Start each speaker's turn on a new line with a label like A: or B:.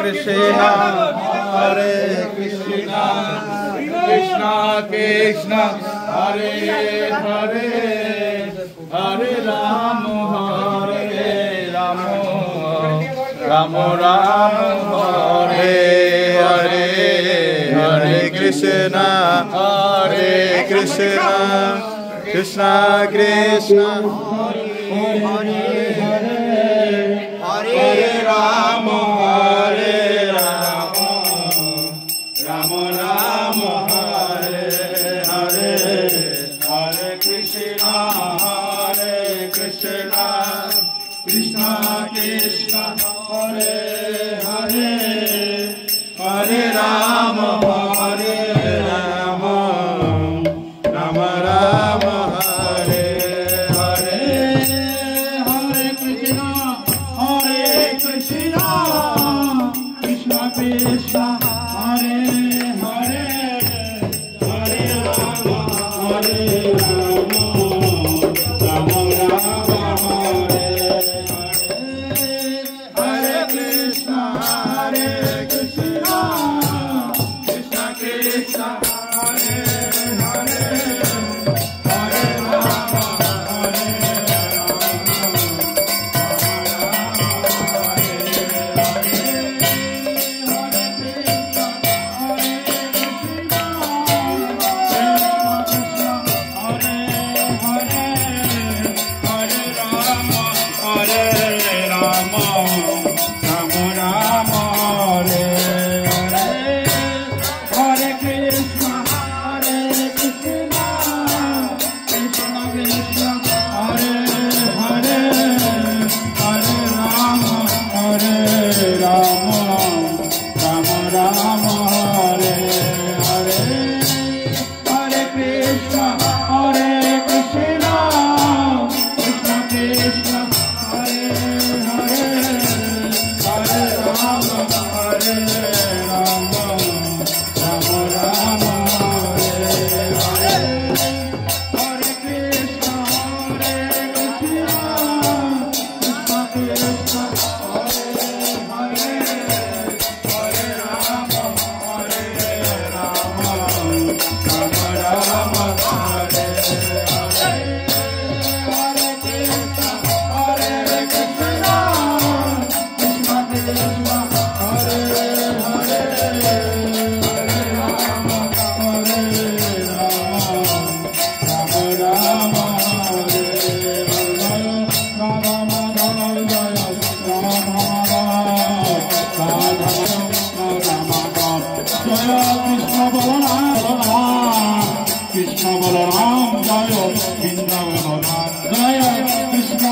A: Krishna, Hare Krishna, Krishna Krishna, Hare Hare, Hare Rama, Hare Rama, Rama Rama, Hare Hare, Hare Krishna, Hare Krishna, Krishna Krishna, Hare Hare, Hare Rama, Hare Rama, Rama Rama, Hare Hare, Hare Krishna, Hare Krishna, Krishna Krishna, Hare Hare, Hare Rama, Hare Rama, Rama Rama, Hare Hare, Hare Krishna, Hare Krishna, Krishna Krishna, Hare Hare, Hare Rama, Hare Rama, Rama Rama, Hare Hare, Hare Krishna, Hare Krishna, Krishna Krishna, Hare Hare, Hare Rama, Hare Krishna Balaram Jaya Vrindavan Jaya Krishna